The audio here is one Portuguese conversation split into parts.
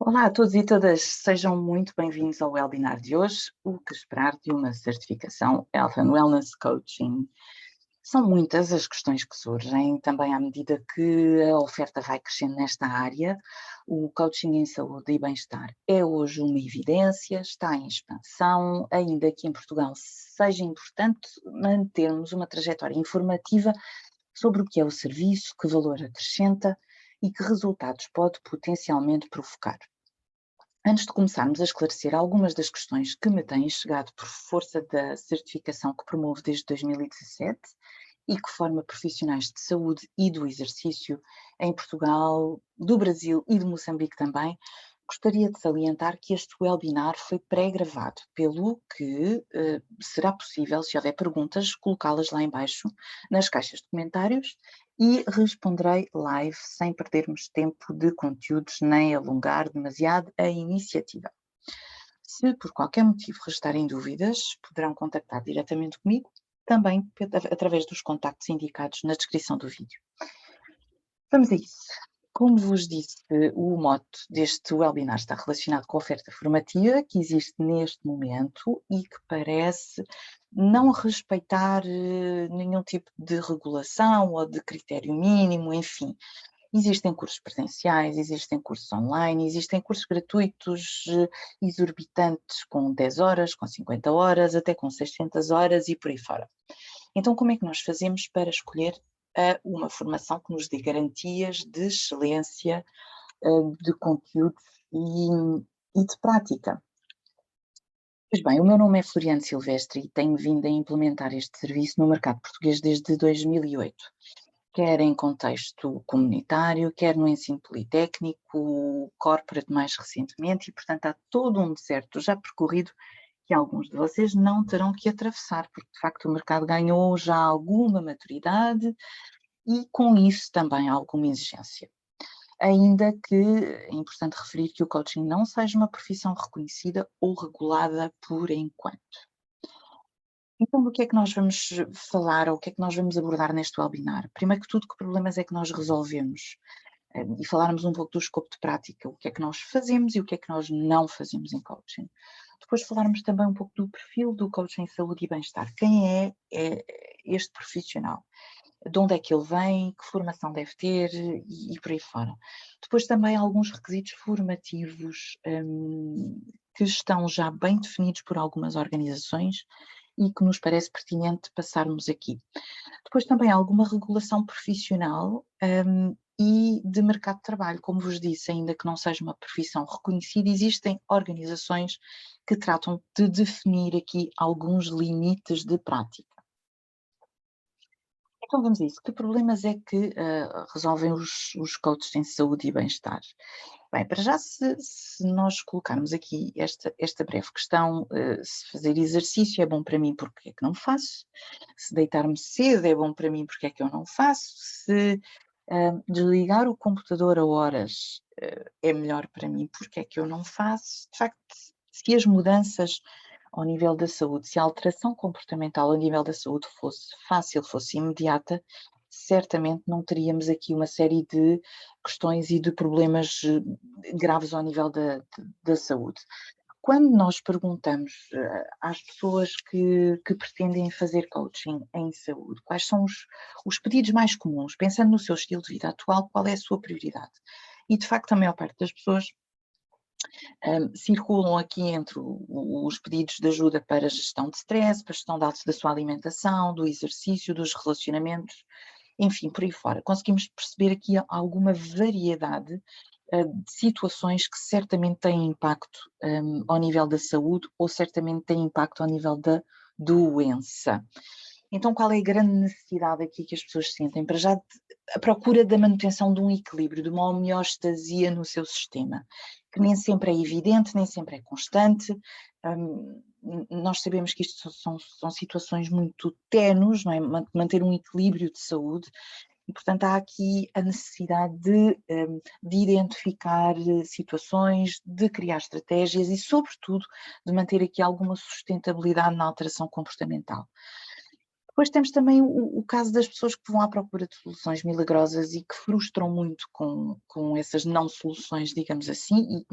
Olá a todos e todas, sejam muito bem-vindos ao webinar de hoje, o que esperar de uma certificação Health and Wellness Coaching. São muitas as questões que surgem, também à medida que a oferta vai crescendo nesta área. O coaching em saúde e bem-estar é hoje uma evidência, está em expansão, ainda que em Portugal seja importante mantermos uma trajetória informativa sobre o que é o serviço, que valor acrescenta e que resultados pode potencialmente provocar. Antes de começarmos a esclarecer algumas das questões que me têm chegado por força da certificação que promovo desde 2017 e que forma profissionais de saúde e do exercício em Portugal, do Brasil e de Moçambique também, gostaria de salientar que este webinar foi pré-gravado, pelo que será possível, se houver perguntas, colocá-las lá embaixo nas caixas de comentários e responderei live sem perdermos tempo de conteúdos nem alongar demasiado a iniciativa. Se por qualquer motivo restarem dúvidas, poderão contactar diretamente comigo, também através dos contactos indicados na descrição do vídeo. Vamos a isso. Como vos disse, o mote deste webinar está relacionado com a oferta formativa que existe neste momento e que parece não respeitar nenhum tipo de regulação ou de critério mínimo, enfim. Existem cursos presenciais, existem cursos online, existem cursos gratuitos exorbitantes com 10 horas, com 50 horas, até com 600 horas e por aí fora. Então, como é que nós fazemos para escolher uma formação que nos dê garantias de excelência de conteúdos e de prática? Pois bem, o meu nome é Floriane Silvestre e tenho vindo a implementar este serviço no mercado português desde 2008. Quer em contexto comunitário, quer no ensino politécnico, corporate mais recentemente, e portanto há todo um deserto já percorrido que alguns de vocês não terão que atravessar, porque de facto o mercado ganhou já alguma maturidade e com isso também alguma exigência. Ainda que é importante referir que o coaching não seja uma profissão reconhecida ou regulada por enquanto. Então, do que é que nós vamos falar ou o que é que nós vamos abordar neste webinar? Primeiro que tudo, que problemas é que nós resolvemos? E falarmos um pouco do escopo de prática, o que é que nós fazemos e o que é que nós não fazemos em coaching. Depois falarmos também um pouco do perfil do coaching em saúde e bem-estar. Quem é este profissional? De onde é que ele vem? Que formação deve ter? E por aí fora. Depois também alguns requisitos formativos que estão já bem definidos por algumas organizações e que nos parece pertinente passarmos aqui. Depois também há alguma regulação profissional e de mercado de trabalho. Como vos disse, ainda que não seja uma profissão reconhecida, existem organizações que tratam de definir aqui alguns limites de prática. Então vamos a isso. Que problemas é que resolvem os coaches em saúde e bem-estar? Bem, para já, se nós colocarmos aqui esta breve questão, se fazer exercício é bom para mim, porque é que não faço? Se deitar-me cedo é bom para mim, porque é que eu não faço? Se desligar o computador a horas é melhor para mim, porque é que eu não faço? De facto, se as mudanças ao nível da saúde, se a alteração comportamental ao nível da saúde fosse fácil, fosse imediata, certamente não teríamos aqui uma série de questões e de problemas graves ao nível da saúde. Quando nós perguntamos às pessoas que pretendem fazer coaching em saúde, quais são os pedidos mais comuns, pensando no seu estilo de vida atual, qual é a sua prioridade? E, de facto, a maior parte das pessoas circulam aqui entre os pedidos de ajuda para a gestão de stress, para a gestão da sua alimentação, do exercício, dos relacionamentos, enfim, por aí fora. Conseguimos perceber aqui alguma variedade de situações que certamente têm impacto ao nível da saúde ou certamente têm impacto ao nível da doença. Então, qual é a grande necessidade aqui que as pessoas sentem? Para já, a procura da manutenção de um equilíbrio, de uma homeostasia no seu sistema, que nem sempre é evidente, nem sempre é constante. Nós sabemos que isto são situações muito ténues, não é? Manter um equilíbrio de saúde. E, portanto, há aqui a necessidade de identificar situações, de criar estratégias e, sobretudo, de manter aqui alguma sustentabilidade na alteração comportamental. Depois temos também o caso das pessoas que vão à procura de soluções milagrosas e que frustram muito com essas não soluções, digamos assim,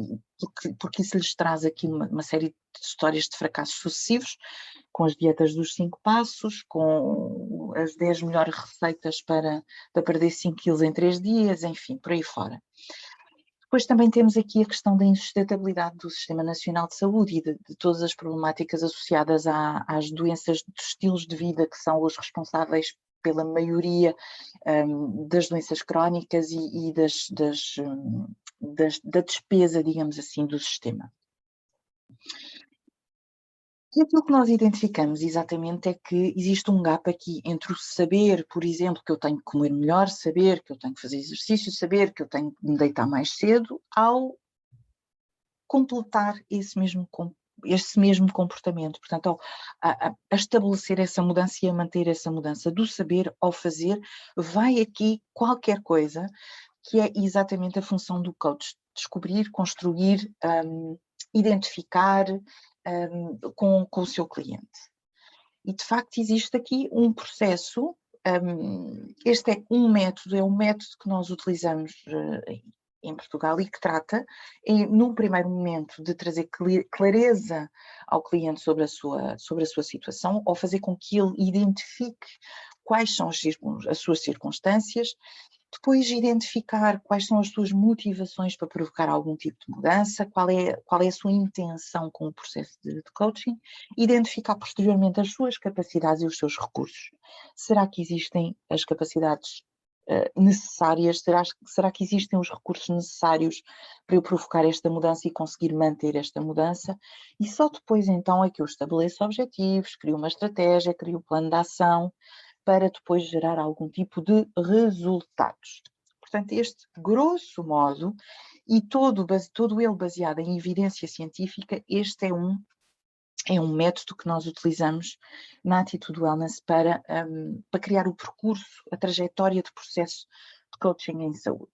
porque isso lhes traz aqui uma série de histórias de fracassos sucessivos, com as dietas dos 5 passos, com as 10 melhores receitas para perder 5 quilos em 3 dias, enfim, por aí fora. Depois também temos aqui a questão da insustentabilidade do Sistema Nacional de Saúde e de todas as problemáticas associadas às doenças dos estilos de vida que são os responsáveis pela maioria das doenças crónicas e da despesa, digamos assim, do sistema. E aquilo que nós identificamos exatamente é que existe um gap aqui entre o saber, por exemplo, que eu tenho que comer melhor, saber que eu tenho que fazer exercício, saber que eu tenho que me deitar mais cedo, ao completar esse mesmo comportamento. Portanto, a estabelecer essa mudança e a manter essa mudança do saber ao fazer, vai aqui qualquer coisa que é exatamente a função do coach: descobrir, construir, identificar com o seu cliente. E, de facto, existe aqui um processo. Este é um método que nós utilizamos em Portugal e que trata, num primeiro momento, de trazer clareza ao cliente sobre a sua situação, ou fazer com que ele identifique quais são as suas circunstâncias, depois identificar quais são as suas motivações para provocar algum tipo de mudança, qual é a sua intenção com o processo de coaching, identificar posteriormente as suas capacidades e os seus recursos. Será que existem as capacidades necessárias? Será que existem os recursos necessários para eu provocar esta mudança e conseguir manter esta mudança? E só depois então é que eu estabeleço objetivos, crio uma estratégia, crio um plano de ação, para depois gerar algum tipo de resultados. Portanto, este, grosso modo, e todo ele baseado em evidência científica, este é um método que nós utilizamos na Atitude Wellness para criar o percurso, a trajetória de processo de coaching em saúde.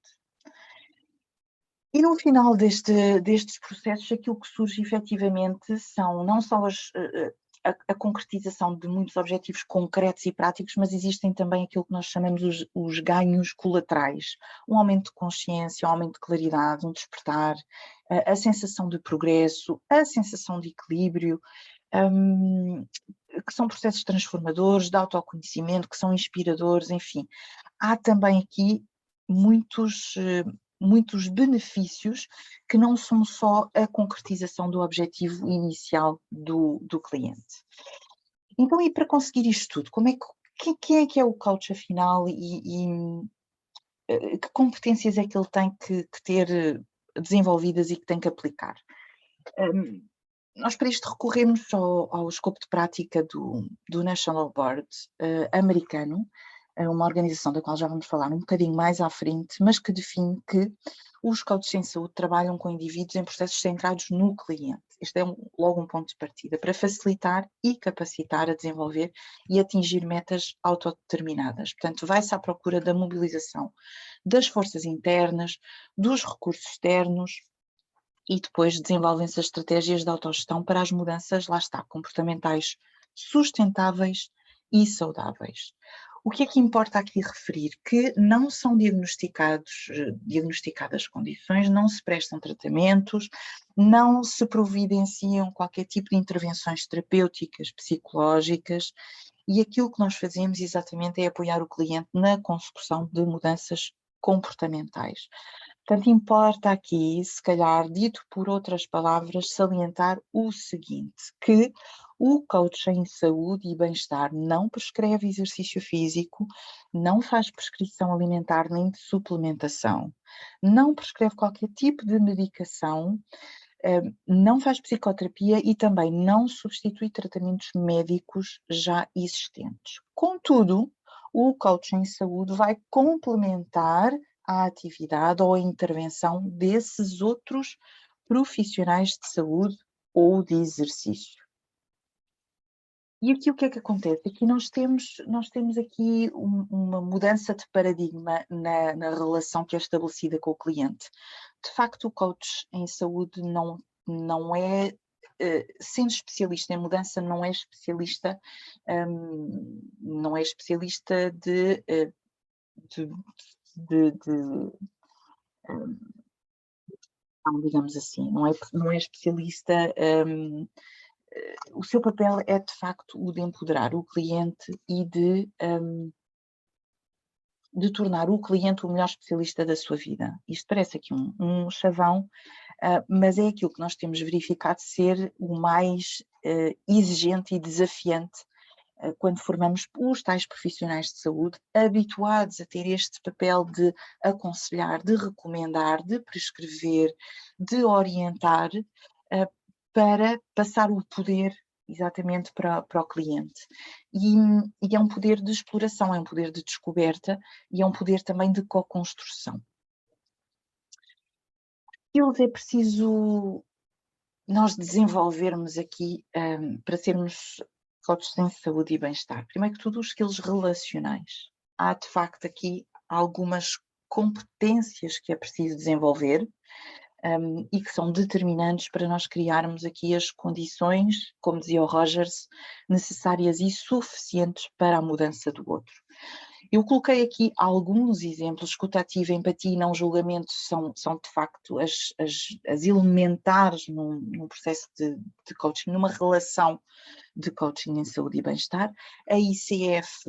E no final destes processos, aquilo que surge efetivamente são não só a concretização de muitos objetivos concretos e práticos, mas existem também aquilo que nós chamamos os ganhos colaterais: um aumento de consciência, um aumento de claridade, um despertar, a sensação de progresso, a sensação de equilíbrio, que são processos transformadores, de autoconhecimento, que são inspiradores, enfim. Há também aqui muitos benefícios que não são só a concretização do objetivo inicial do cliente. Então, e para conseguir isto tudo, quem é que é o coach afinal e que competências é que ele tem que ter desenvolvidas e que tem que aplicar? Nós para isto recorremos ao escopo de prática do National Board americano, uma organização da qual já vamos falar um bocadinho mais à frente, mas que define que os coaches em saúde trabalham com indivíduos em processos centrados no cliente. Este é logo um ponto de partida para facilitar e capacitar a desenvolver e atingir metas autodeterminadas. Portanto, vai-se à procura da mobilização das forças internas, dos recursos externos, e depois desenvolvem-se as estratégias de autogestão para as mudanças, lá está, comportamentais sustentáveis e saudáveis. O que é que importa aqui referir? Que não são diagnosticadas condições, não se prestam tratamentos, não se providenciam qualquer tipo de intervenções terapêuticas, psicológicas, e aquilo que nós fazemos exatamente é apoiar o cliente na consecução de mudanças comportamentais. Portanto, importa aqui, se calhar, dito por outras palavras, salientar o seguinte: que o coach em saúde e bem-estar não prescreve exercício físico, não faz prescrição alimentar nem de suplementação, não prescreve qualquer tipo de medicação, não faz psicoterapia e também não substitui tratamentos médicos já existentes. Contudo, o coach em saúde vai complementar a atividade ou a intervenção desses outros profissionais de saúde ou de exercício. E aqui o que é que acontece? Aqui nós temos aqui uma mudança de paradigma na relação que é estabelecida com o cliente. De facto, o coach em saúde não é sendo especialista em mudança, não é especialista, digamos assim, não é especialista. O seu papel é, de facto, o de empoderar o cliente e de tornar o cliente o melhor especialista da sua vida. Isto parece aqui um chavão, mas é aquilo que nós temos verificado ser o mais exigente e desafiante quando formamos os tais profissionais de saúde, habituados a ter este papel de aconselhar, de recomendar, de prescrever, de orientar, para passar o poder exatamente para o cliente. E é um poder de exploração, é um poder de descoberta e é um poder também de co-construção. É preciso nós desenvolvermos aqui para sermos coaches em saúde e bem-estar. Primeiro que tudo, os skills relacionais. Há, de facto, aqui algumas competências que é preciso desenvolver e que são determinantes para nós criarmos aqui as condições, como dizia o Rogers, necessárias e suficientes para a mudança do outro. Eu coloquei aqui alguns exemplos. Escutativa, empatia e não julgamento são de facto as elementares num processo de coaching, numa relação de coaching em saúde e bem-estar. A ICF,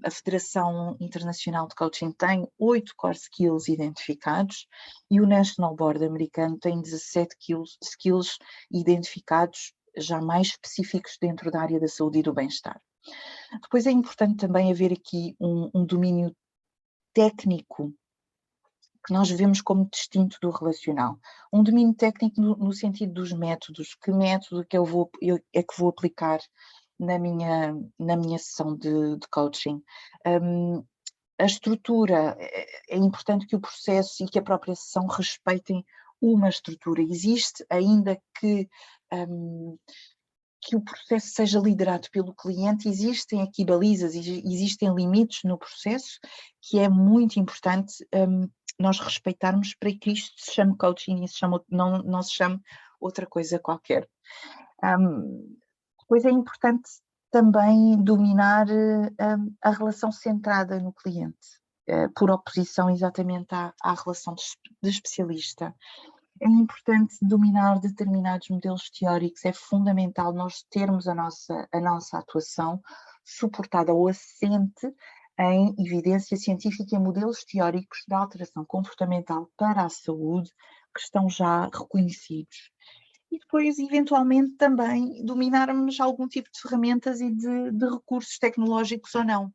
a Federação Internacional de Coaching, tem 8 core skills identificados e o National Board americano tem 17 skills identificados já mais específicos dentro da área da saúde e do bem-estar. Depois é importante também haver aqui um domínio técnico que nós vemos como distinto do relacional. Um domínio técnico no sentido dos métodos. Que método que eu vou aplicar na minha sessão de coaching? A estrutura, é importante que o processo e que a própria sessão respeitem uma estrutura. Existe, ainda que o processo seja liderado pelo cliente, existem aqui balizas, existem limites no processo, que é muito importante nós respeitarmos para que isto se chame coaching e não se chame outra coisa qualquer. Depois é importante também dominar a relação centrada no cliente, por oposição exatamente à relação de especialista. É importante dominar determinados modelos teóricos, é fundamental nós termos a nossa atuação suportada ou assente em evidência científica e modelos teóricos da alteração comportamental para a saúde que estão já reconhecidos. E depois, eventualmente, também dominarmos algum tipo de ferramentas e de recursos tecnológicos ou não.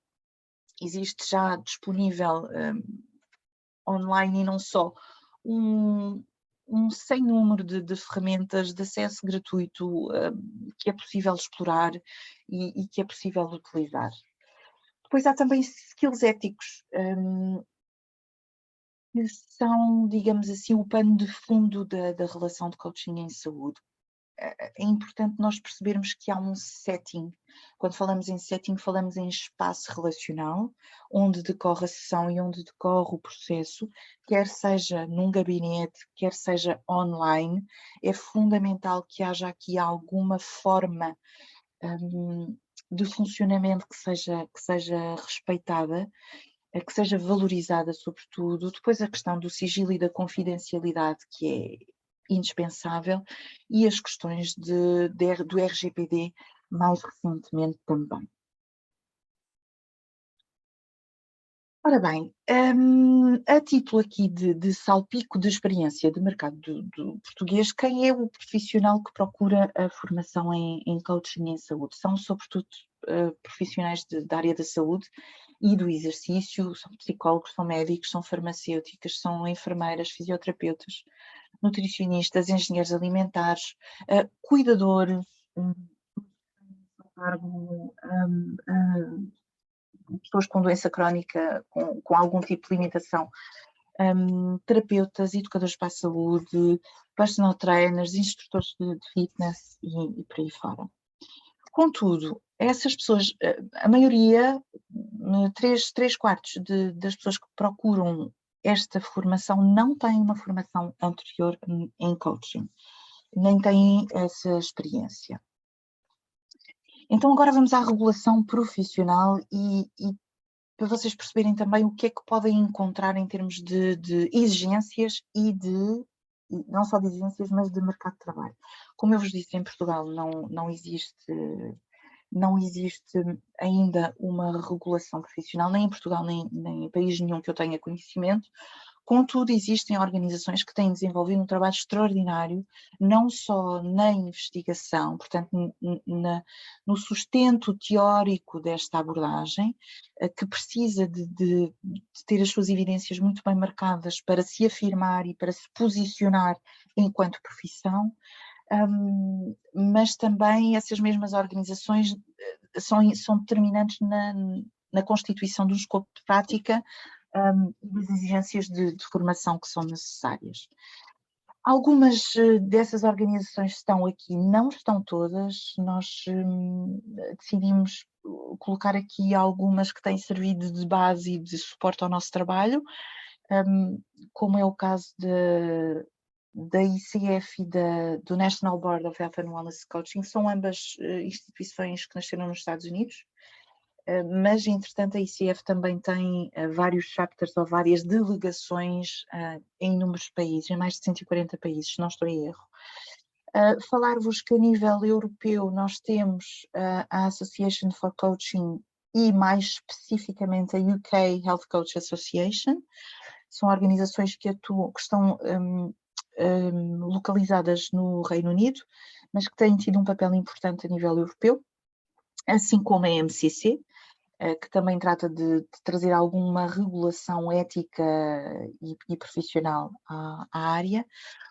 Existe já disponível online e não só um sem número de ferramentas de acesso gratuito que é possível explorar e que é possível utilizar. Depois há também skills éticos, que são, digamos assim, o pano de fundo da relação de coaching em saúde. É importante nós percebermos que há um setting. Quando falamos em setting, falamos em espaço relacional, onde decorre a sessão e onde decorre o processo, quer seja num gabinete, quer seja online. É fundamental que haja aqui alguma forma de funcionamento que seja respeitada, que seja valorizada, sobretudo. Depois a questão do sigilo e da confidencialidade, que é indispensável, e as questões do RGPD mais recentemente também. Ora bem, a título aqui de salpico de experiência de mercado do português, quem é o profissional que procura a formação em coaching em saúde? São sobretudo profissionais da área da saúde e do exercício, são psicólogos, são médicos, são farmacêuticas, são enfermeiras, fisioterapeutas, nutricionistas, engenheiros alimentares, cuidadores, pessoas com doença crónica, com algum tipo de limitação, terapeutas, educadores para a saúde, personal trainers, instrutores de fitness e por aí fora. Contudo, essas pessoas, a maioria, 3/4 das pessoas que procuram esta formação não têm uma formação anterior em coaching. nem têm essa experiência. Então agora vamos à regulação profissional e para vocês perceberem também o que é que podem encontrar em termos de exigências e não só de exigências, mas de mercado de trabalho. Como eu vos disse, em Portugal não existe ainda uma regulação profissional, nem em Portugal, nem em país nenhum que eu tenha conhecimento. Contudo, existem organizações que têm desenvolvido um trabalho extraordinário, não só na investigação, portanto, no sustento teórico desta abordagem, que precisa de ter as suas evidências muito bem marcadas para se afirmar e para se posicionar enquanto profissão, mas também essas mesmas organizações são determinantes na constituição do escopo de prática e das exigências de formação que são necessárias. Algumas dessas organizações estão aqui, não estão todas. Nós decidimos colocar aqui algumas que têm servido de base e de suporte ao nosso trabalho, como é o caso da ICF e do National Board of Health and Wellness Coaching. São ambas instituições que nasceram nos Estados Unidos, mas entretanto a ICF também tem vários chapters ou várias delegações em inúmeros países, em mais de 140 países, se não estou em erro. Falar-vos que a nível europeu nós temos a Association for Coaching e mais especificamente a UK Health Coach Association. São organizações que estão localizadas no Reino Unido, mas que têm tido um papel importante a nível europeu, assim como a MCC, que também trata de trazer alguma regulação ética e profissional à área.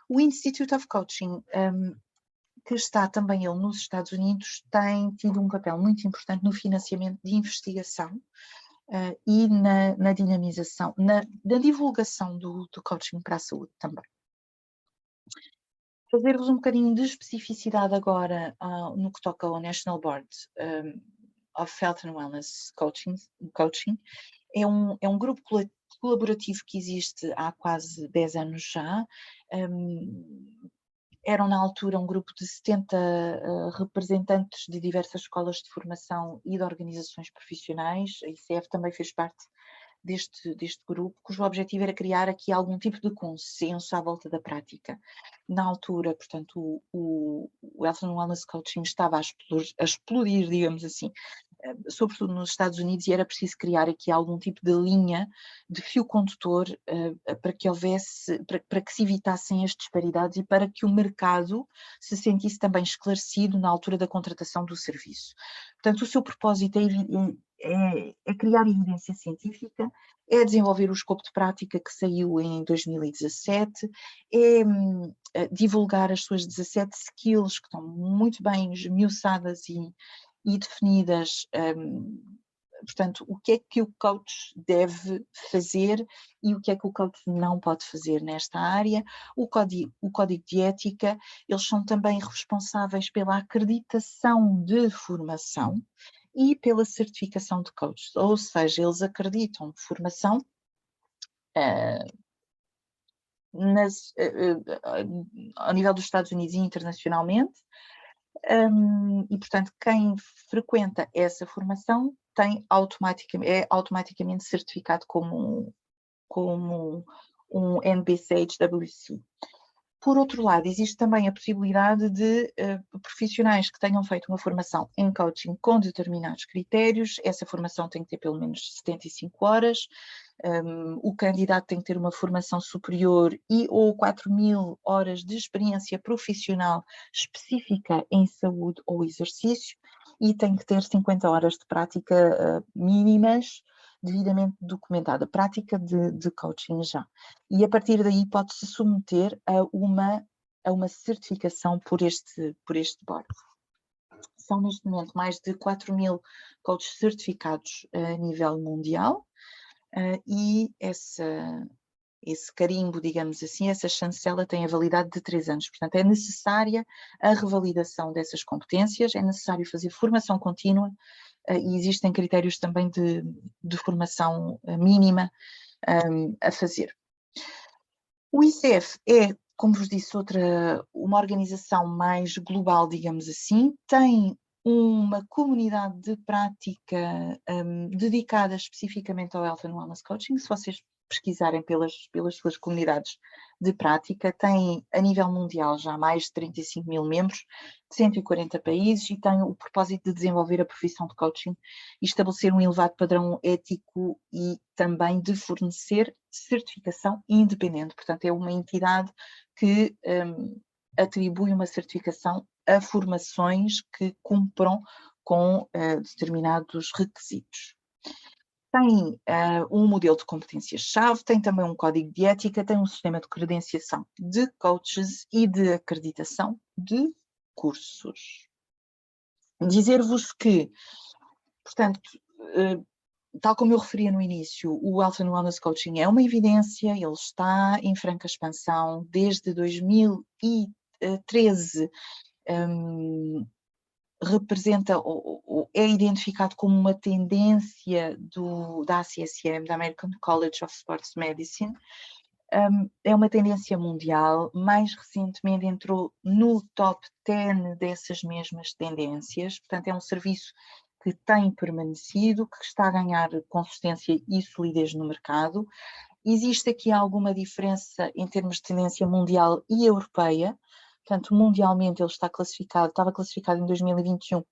O Institute of Coaching, que está também ele nos Estados Unidos, tem tido um papel muito importante no financiamento de investigação e na dinamização, na divulgação do coaching para a saúde também. Fazer-vos um bocadinho de especificidade agora no que toca ao National Board of Health and Wellness Coaching. É um grupo colaborativo que existe há quase 10 anos já. Eram na altura um grupo de 70 representantes de diversas escolas de formação e de organizações profissionais. A ICF também fez parte deste grupo, cujo objetivo era criar aqui algum tipo de consenso à volta da prática. Na altura, portanto, o Health and Wellness Coaching estava a explodir, digamos assim, sobretudo nos Estados Unidos, e era preciso criar aqui algum tipo de linha, de fio condutor, para que houvesse, para que se evitassem as disparidades e para que o mercado se sentisse também esclarecido na altura da contratação do serviço. Portanto, o seu propósito é criar evidência científica, é desenvolver o escopo de prática que saiu em 2017, é divulgar as suas 17 skills que estão muito bem esmiuçadas e definidas, portanto, o que é que o coach deve fazer e o que é que o coach não pode fazer nesta área, o código de ética. Eles são também responsáveis pela acreditação de formação e pela certificação de coaches, ou seja, eles acreditam formação ao nível dos Estados Unidos e internacionalmente, e portanto quem frequenta essa formação é automaticamente certificado como um NBCHWC. Por outro lado, existe também a possibilidade de profissionais que tenham feito uma formação em coaching com determinados critérios. Essa formação tem que ter pelo menos 75 horas, o candidato tem que ter uma formação superior ou 4.000 horas de experiência profissional específica em saúde ou exercício, e tem que ter 50 horas de prática mínimas, devidamente documentada, prática de coaching já. E a partir daí pode-se submeter a uma certificação por este board. São neste momento mais de 4.000 coaches certificados a nível mundial, e esse carimbo, digamos assim, essa chancela tem a validade de 3 anos. Portanto, é necessária a revalidação dessas competências, é necessário fazer formação contínua, e existem critérios também de formação mínima a fazer. O ICF é como vos disse, uma organização mais global, digamos assim, tem uma comunidade de prática dedicada especificamente ao Health and Wellness Coaching. Se vocês pesquisarem pelas suas comunidades de prática, tem a nível mundial já mais de 35 mil membros, de 140 países, e tem o propósito de desenvolver a profissão de coaching e estabelecer um elevado padrão ético e também de fornecer certificação independente. Portanto, é uma entidade que atribui uma certificação a formações que cumpram com determinados requisitos. Tem um modelo de competências-chave, tem também um código de ética, tem um sistema de credenciação de coaches e de acreditação de cursos. Dizer-vos que, portanto, tal como eu referia no início, o Health and Wellness Coaching é uma evidência, ele está em franca expansão desde 2013, representa ou é identificado como uma tendência da ACSM, da American College of Sports Medicine. É uma tendência mundial, mais recentemente entrou no top 10 dessas mesmas tendências, portanto é um serviço que tem permanecido, que está a ganhar consistência e solidez no mercado. Existe aqui alguma diferença em termos de tendência mundial e europeia. Portanto, mundialmente ele estava classificado em 2021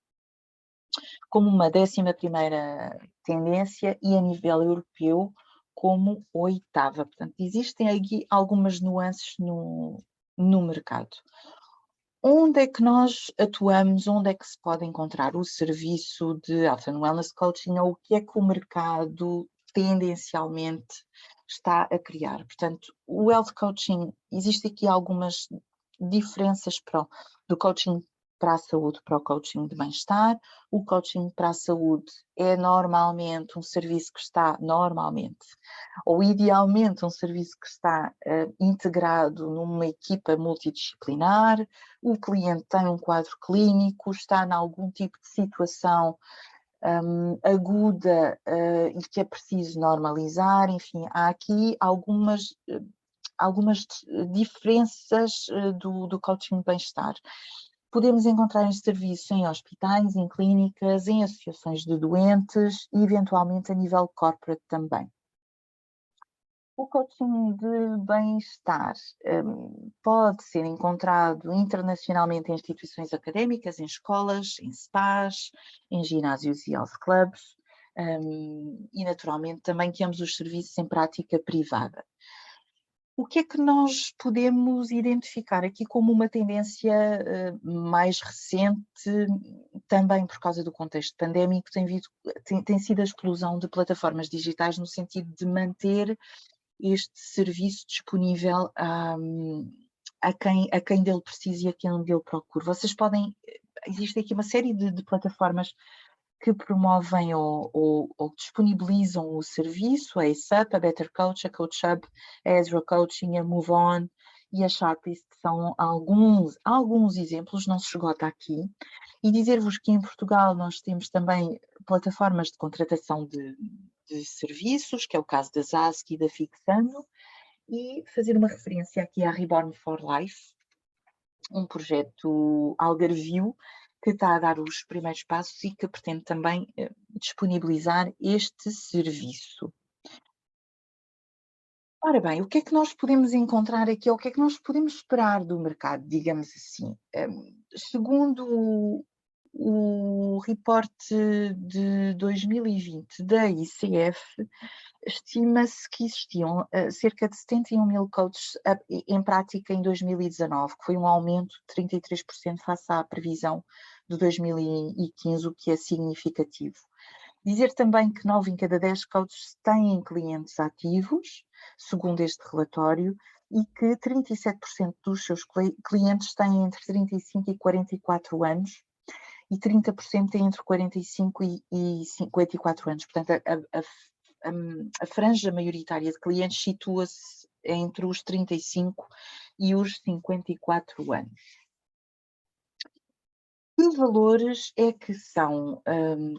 como uma 11ª tendência e a nível europeu como 8ª. Portanto, existem aqui algumas nuances no mercado. Onde é que nós atuamos? Onde é que se pode encontrar o serviço de Health and Wellness Coaching, ou o que é que o mercado tendencialmente está a criar? Portanto, o Health Coaching, existe aqui algumas diferenças do coaching para a saúde para o coaching de bem-estar. O coaching para a saúde é normalmente um serviço que está ou idealmente um serviço que está integrado numa equipa multidisciplinar. O cliente tem um quadro clínico, está em algum tipo de situação aguda e que é preciso normalizar. Enfim, há aqui algumas diferenças do coaching de bem-estar. Podemos encontrar este serviço em hospitais, em clínicas, em associações de doentes e eventualmente a nível corporate também. O coaching de bem-estar pode ser encontrado internacionalmente em instituições académicas, em escolas, em spas, em ginásios e health clubs, e naturalmente também temos os serviços em prática privada. O que é que nós podemos identificar aqui como uma tendência mais recente, também por causa do contexto pandémico? Tem sido a explosão de plataformas digitais no sentido de manter este serviço disponível a quem dele precisa e a quem dele procura. Existe aqui uma série de plataformas que promovem ou disponibilizam o serviço: a AceUp, a Better Coach, a CoachHub, a Ezra Coaching, a Move On e a Sharpist são alguns exemplos, não se esgota aqui. E dizer-vos que em Portugal nós temos também plataformas de contratação de serviços, que é o caso da Zask e da Fixando, e fazer uma referência aqui à Reborn for Life, um projeto algarvio que está a dar os primeiros passos e que pretende também disponibilizar este serviço. Ora bem, o que é que nós podemos encontrar aqui, ou o que é que nós podemos esperar do mercado, digamos assim? Segundo o reporte de 2020 da ICF, estima-se que existiam cerca de 71 mil coaches em prática em 2019, que foi um aumento de 33% face à previsão de 2015, o que é significativo. Dizer também que 9 em cada 10 coaches têm clientes ativos, segundo este relatório, e que 37% dos seus clientes têm entre 35 e 44 anos, e 30% têm entre 45 e 54 anos. Portanto, a franja maioritária de clientes situa-se entre os 35 e os 54 anos. Que valores é que são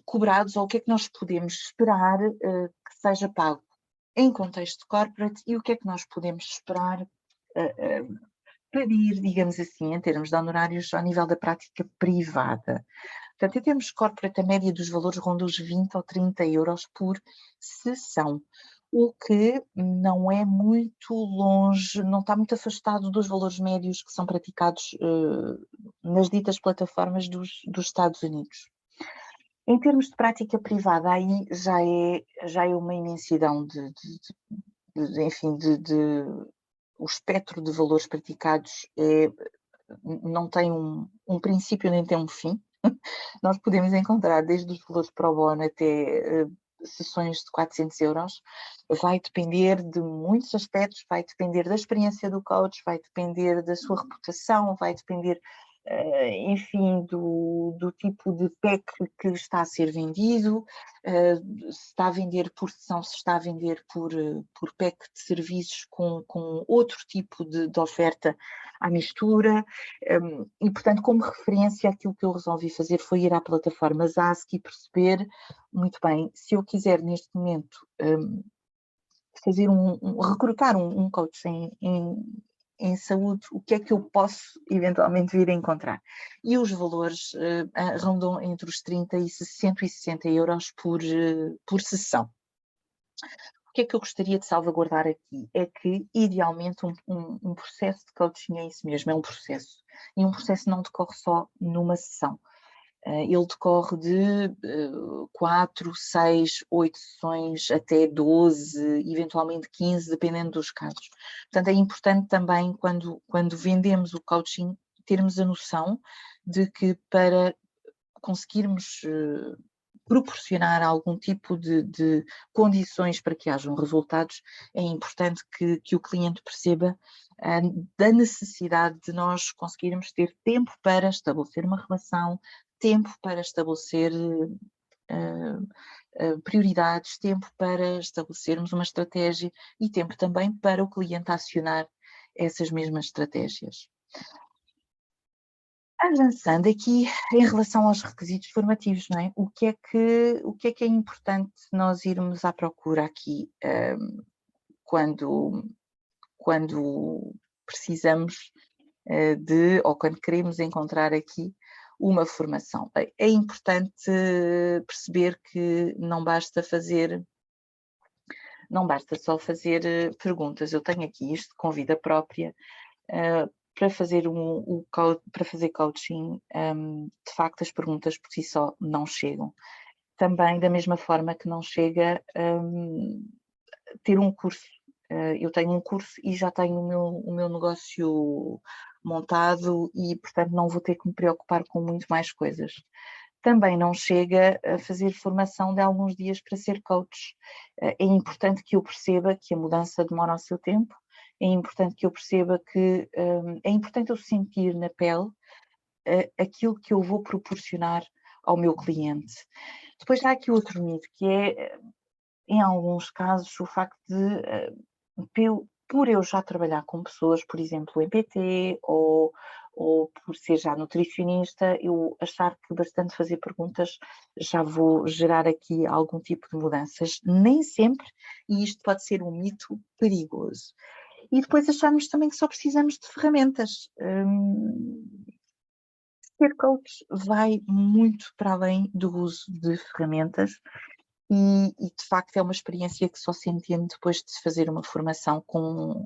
cobrados, ou o que é que nós podemos esperar que seja pago em contexto corporate, e o que é que nós podemos esperar pedir, digamos assim, em termos de honorários ao nível da prática privada. Portanto, em termos de corporate, a média dos valores ronda os 20 ou 30 euros por sessão, o que não é muito longe, não está muito afastado dos valores médios que são praticados nas ditas plataformas dos Estados Unidos. Em termos de prática privada, aí já é uma imensidão enfim, o espectro de valores praticados não tem um princípio nem tem um fim. Nós podemos encontrar desde os valores pro bono até sessões de 400 euros. Vai depender de muitos aspectos, vai depender da experiência do coach, vai depender da sua reputação, vai depender, enfim, do tipo de pack que está a ser vendido, se está a vender por sessão, se está a vender por pack de serviços com outro tipo de oferta à mistura. E, portanto, como referência, aquilo que eu resolvi fazer foi ir à plataforma Zask e perceber, muito bem, se eu quiser neste momento fazer recrutar um coach em saúde, o que é que eu posso eventualmente vir a encontrar? E os valores rondam entre os 30 e 160 euros por sessão. O que é que eu gostaria de salvaguardar aqui? É que, idealmente, um processo de coaching é isso mesmo, é um processo. E um processo não decorre só numa sessão. Ele decorre de 4, 6, 8 sessões, até 12, eventualmente 15, dependendo dos casos. Portanto, é importante também, quando vendemos o coaching, termos a noção de que para conseguirmos proporcionar algum tipo de condições para que hajam resultados, é importante que o cliente perceba da necessidade de nós conseguirmos ter tempo para estabelecer uma relação, tempo para estabelecer prioridades, tempo para estabelecermos uma estratégia e tempo também para o cliente acionar essas mesmas estratégias. Avançando aqui em relação aos requisitos formativos, não é? O que é que é importante nós irmos à procura aqui quando precisamos ou quando queremos encontrar aqui uma formação? É importante perceber que não basta só fazer perguntas. Eu tenho aqui isto com vida própria. Para fazer para fazer coaching, de facto as perguntas por si só não chegam. Também da mesma forma que não chega ter um curso. Eu tenho um curso e já tenho o meu negócio montado e, portanto, não vou ter que me preocupar com muito mais coisas. Também não chega a fazer formação de alguns dias para ser coach. É importante que eu perceba que a mudança demora o seu tempo, é importante que eu perceba que é importante eu sentir na pele aquilo que eu vou proporcionar ao meu cliente. Depois há aqui outro mito, que é, em alguns casos, o facto de, por eu já trabalhar com pessoas, por exemplo, em PT ou por ser já nutricionista, eu achar que bastante fazer perguntas já vou gerar aqui algum tipo de mudanças. Nem sempre, e isto pode ser um mito perigoso. E depois acharmos também que só precisamos de ferramentas. Ser coach vai muito para além do uso de ferramentas e de facto é uma experiência que só se entende depois de se fazer uma formação com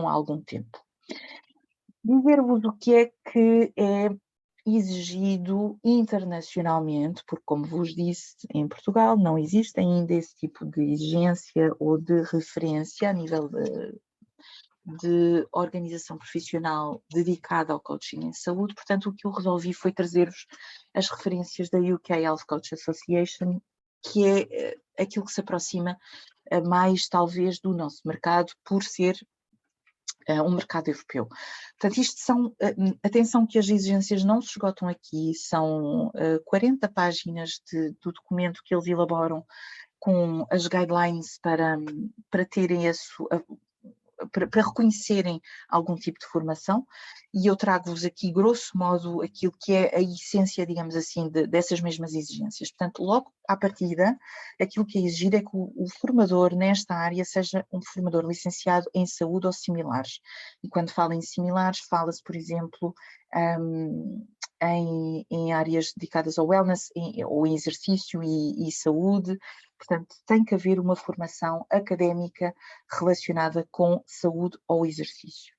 algum tempo. Dizer-vos o que é exigido internacionalmente, porque, como vos disse, em Portugal não existe ainda esse tipo de exigência ou de referência a nível de organização profissional dedicada ao coaching em saúde. Portanto, o que eu resolvi foi trazer-vos as referências da UK Health Coach Association, que é aquilo que se aproxima mais, talvez, do nosso mercado, por ser um mercado europeu. Portanto, isto são, atenção que as exigências não se esgotam aqui, são 40 páginas do documento que eles elaboram com as guidelines para terem para reconhecerem algum tipo de formação, e eu trago-vos aqui, grosso modo, aquilo que é a essência, digamos assim, dessas mesmas exigências. Portanto, logo à partida, aquilo que é exigido é que o formador nesta área seja um formador licenciado em saúde ou similares. E quando falo em similares, fala-se, por exemplo, em áreas dedicadas ao wellness, ou em exercício e saúde. Portanto, tem que haver uma formação académica relacionada com saúde ou exercício.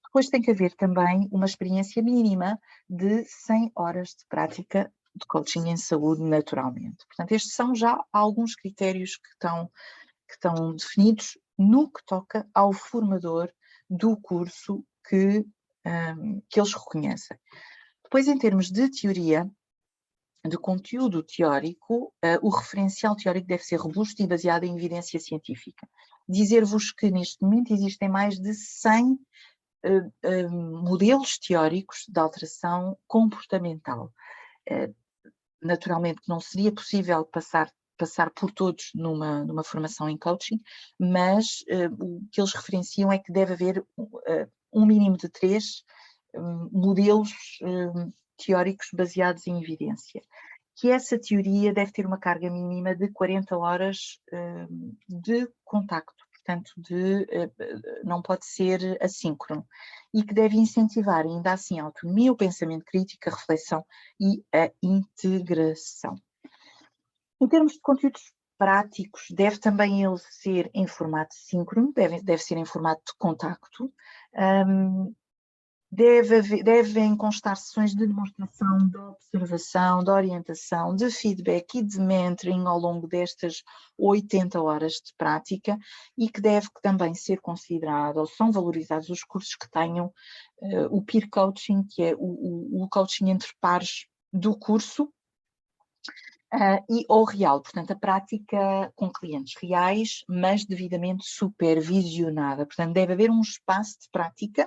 Depois tem que haver também uma experiência mínima de 100 horas de prática de coaching em saúde, naturalmente. Portanto, estes são já alguns critérios que estão definidos no que toca ao formador do curso que eles reconhecem. Depois, em termos de teoria, de conteúdo teórico, o referencial teórico deve ser robusto e baseado em evidência científica. Dizer-vos que neste momento existem mais de 100 modelos teóricos de alteração comportamental. Naturalmente não seria possível passar por todos numa formação em coaching, mas o que eles referenciam é que deve haver um mínimo de 3 modelos teóricos baseados em evidência. Que essa teoria deve ter uma carga mínima de 40 horas de contacto, portanto, não pode ser assíncrono, e que deve incentivar ainda assim a autonomia, o pensamento crítico, a reflexão e a integração. Em termos de conteúdos práticos, deve também ele ser em síncrono, deve ser em formato de contacto. Devem constar sessões de demonstração, de observação, de orientação, de feedback e de mentoring ao longo destas 80 horas de prática, e que deve também ser considerado, ou são valorizados os cursos que tenham o peer coaching, que é o coaching entre pares do curso, e ou real, portanto, a prática com clientes reais, mas devidamente supervisionada. Portanto, deve haver um espaço de prática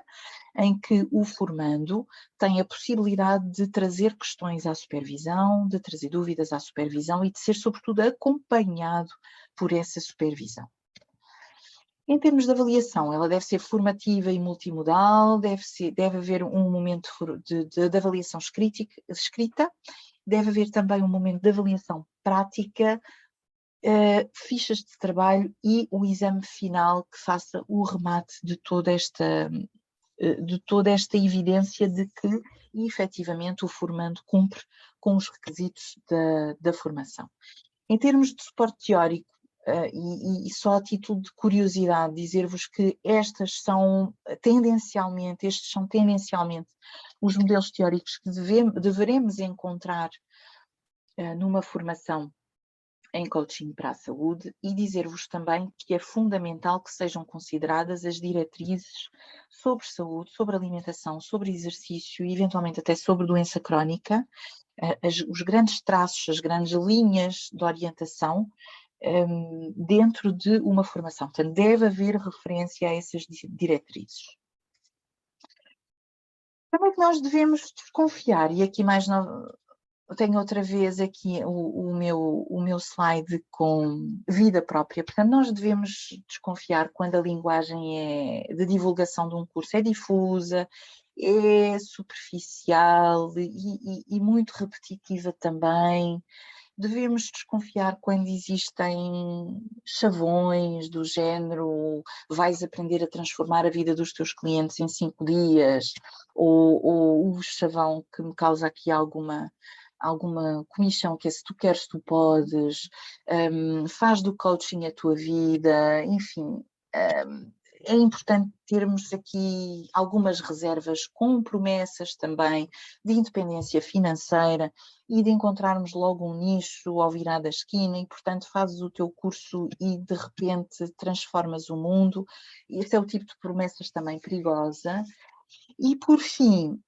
em que o formando tem a possibilidade de trazer questões à supervisão, de trazer dúvidas à supervisão e de ser, sobretudo, acompanhado por essa supervisão. Em termos de avaliação, ela deve ser formativa e multimodal, deve haver um momento de avaliação escrita, deve haver também um momento de avaliação prática, fichas de trabalho e um exame final que faça o remate de toda esta evidência de que, efetivamente, o formando cumpre com os requisitos da formação. Em termos de suporte teórico, e só a título de curiosidade, dizer-vos que estes são tendencialmente os modelos teóricos que deveremos encontrar numa formação em coaching para a saúde, e dizer-vos também que é fundamental que sejam consideradas as diretrizes sobre saúde, sobre alimentação, sobre exercício e eventualmente até sobre doença crónica, os grandes traços, as grandes linhas de orientação dentro de uma formação. Portanto, deve haver referência a essas diretrizes. Também que nós devemos desconfiar, e aqui tenho outra vez aqui o meu slide com vida própria. Portanto, nós devemos desconfiar quando a linguagem de divulgação de um curso é difusa, é superficial e muito repetitiva também. Devemos desconfiar quando existem chavões do género vais aprender a transformar a vida dos teus clientes em 5 dias, ou o chavão que me causa aqui alguma comichão, que é se tu queres, tu podes, faz do coaching a tua vida, enfim. É importante termos aqui algumas reservas com promessas também de independência financeira e de encontrarmos logo um nicho ao virar da esquina e, portanto, fazes o teu curso e de repente transformas o mundo. Esse é o tipo de promessas também perigosa. E, por fim,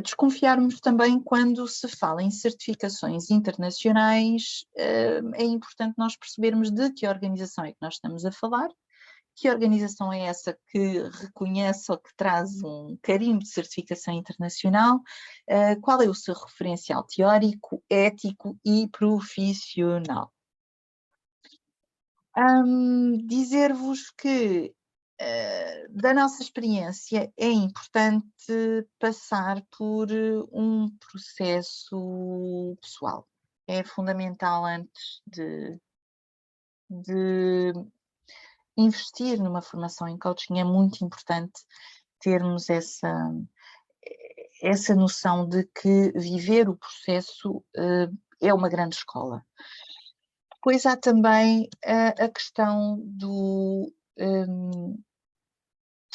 desconfiarmos também quando se fala em certificações internacionais. É importante nós percebermos de que organização é que nós estamos a falar, que organização é essa que reconhece ou que traz um carimbo de certificação internacional, qual é o seu referencial teórico, ético e profissional. Dizer-vos que da nossa experiência, é importante passar por um processo pessoal. É fundamental antes de investir numa formação em coaching, é muito importante termos essa noção de que viver o processo é uma grande escola. Depois há também a questão de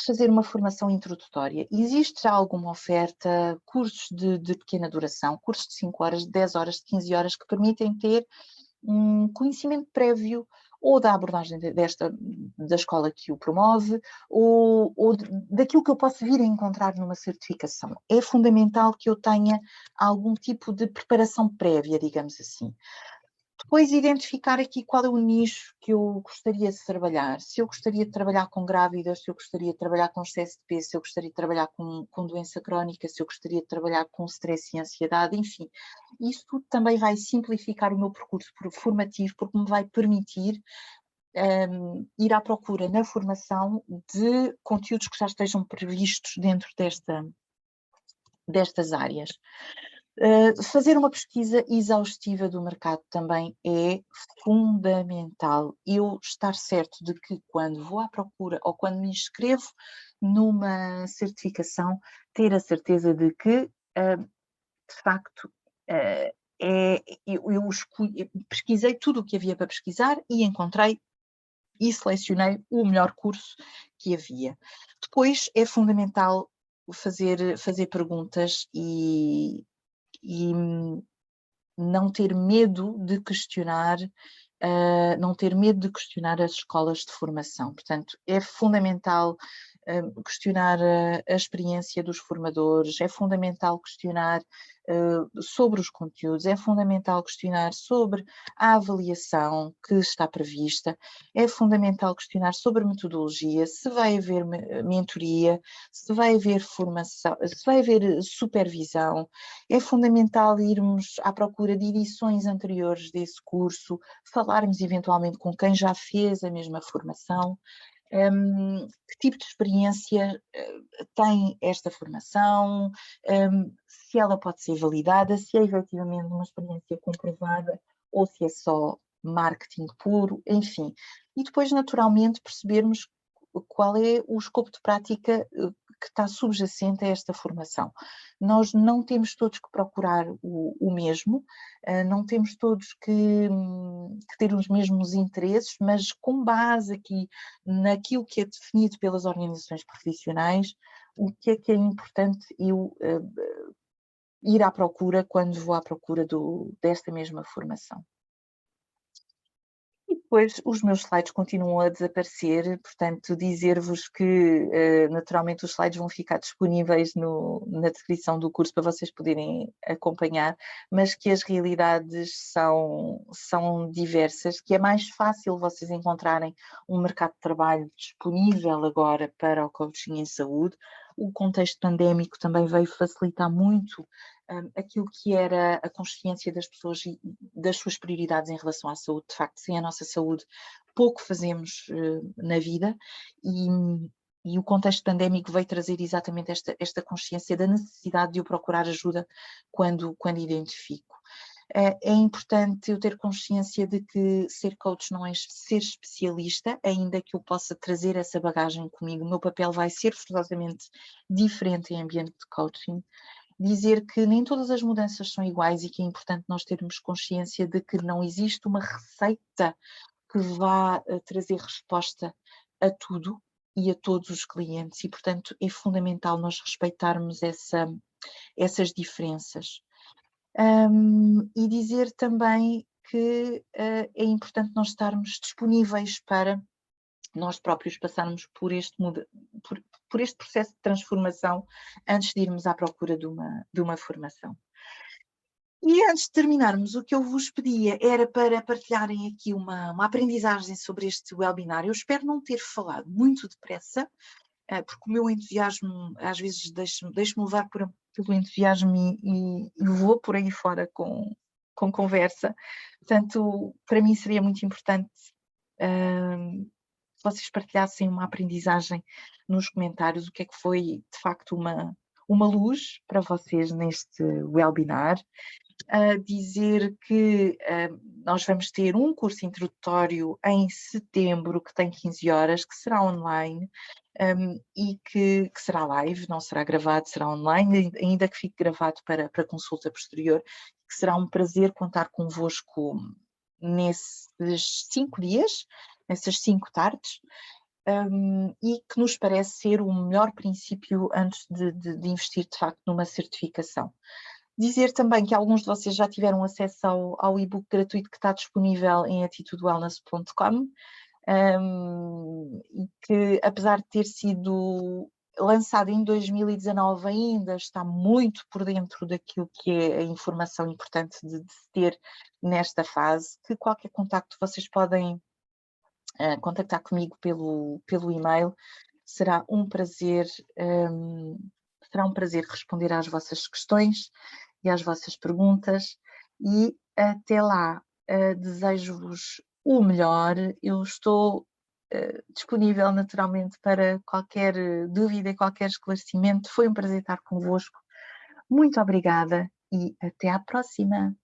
fazer uma formação introdutória. Existe já alguma oferta, cursos de pequena duração, cursos de 5 horas, de 10 horas, de 15 horas, que permitem ter um conhecimento prévio ou da abordagem da escola que o promove, ou daquilo que eu posso vir a encontrar numa certificação. É fundamental que eu tenha algum tipo de preparação prévia, digamos assim. Depois identificar aqui qual é o nicho que eu gostaria de trabalhar. Se eu gostaria de trabalhar com grávidas, se eu gostaria de trabalhar com excesso de peso, se eu gostaria de trabalhar com doença crónica, se eu gostaria de trabalhar com stress e ansiedade, enfim. Isso tudo também vai simplificar o meu percurso formativo, porque me vai permitir ir à procura na formação de conteúdos que já estejam previstos dentro destas áreas. Fazer uma pesquisa exaustiva do mercado também é fundamental. Eu estar certo de que quando vou à procura ou quando me inscrevo numa certificação, ter a certeza de que, de facto, eu pesquisei tudo o que havia para pesquisar e encontrei e selecionei o melhor curso que havia. Depois é fundamental fazer perguntas e não ter medo de questionar, não ter medo de questionar as escolas de formação. Portanto, é fundamental questionar a experiência dos formadores, é fundamental questionar sobre os conteúdos, é fundamental questionar sobre a avaliação que está prevista, é fundamental questionar sobre a metodologia, se vai haver mentoria, se vai haver formação, se vai haver supervisão. É fundamental irmos à procura de edições anteriores desse curso, falarmos eventualmente com quem já fez a mesma formação. Que tipo de experiência tem esta formação, se ela pode ser validada, se é efetivamente uma experiência comprovada ou se é só marketing puro, enfim. E depois, naturalmente, percebermos qual é o escopo de prática que está subjacente a esta formação. Nós não temos todos que procurar o mesmo, não temos todos que ter os mesmos interesses, mas com base aqui naquilo que é definido pelas organizações profissionais, o que é importante eu ir à procura quando vou à procura desta mesma formação. E depois os meus slides continuam a desaparecer, portanto dizer-vos que naturalmente os slides vão ficar disponíveis na descrição do curso para vocês poderem acompanhar, mas que as realidades são diversas, que é mais fácil vocês encontrarem um mercado de trabalho disponível agora para o coaching em saúde. O contexto pandémico também veio facilitar muito aquilo que era a consciência das pessoas e das suas prioridades em relação à saúde. De facto, sem a nossa saúde, pouco fazemos na vida e o contexto pandémico veio trazer exatamente esta consciência da necessidade de eu procurar ajuda quando identifico. É importante eu ter consciência de que ser coach não é ser especialista, ainda que eu possa trazer essa bagagem comigo. O meu papel vai ser forçosamente diferente em ambiente de coaching. Dizer que nem todas as mudanças são iguais e que é importante nós termos consciência de que não existe uma receita que vá trazer resposta a tudo e a todos os clientes e, portanto, é fundamental nós respeitarmos essas diferenças. E dizer também que é importante nós estarmos disponíveis para nós próprios passarmos por este processo de transformação antes de irmos à procura de uma formação. E antes de terminarmos, o que eu vos pedia era para partilharem aqui uma aprendizagem sobre este webinar. Eu espero não ter falado muito depressa, porque o meu entusiasmo, às vezes deixo-me levar pelo entusiasmo e vou por aí fora com conversa. Portanto, para mim seria muito importante vocês partilhassem uma aprendizagem nos comentários, o que é que foi de facto uma luz para vocês neste webinar. Dizer que nós vamos ter um curso introdutório em setembro, que tem 15 horas, que será online e que será live, não será gravado, será online, ainda que fique gravado para consulta posterior, que será um prazer contar convosco nesses 5 dias, nessas 5 tardes, e que nos parece ser o melhor princípio antes de investir de facto numa certificação. Dizer também que alguns de vocês já tiveram acesso ao e-book gratuito que está disponível em atitudewellness.com e que, apesar de ter sido lançado em 2019, ainda está muito por dentro daquilo que é a informação importante de se ter nesta fase, que qualquer contacto vocês podem contactar comigo pelo e-mail. Será um prazer responder às vossas questões e às vossas perguntas, e até lá desejo-vos o melhor. Eu estou disponível naturalmente para qualquer dúvida e qualquer esclarecimento. Foi um prazer estar convosco. Muito obrigada e até à próxima.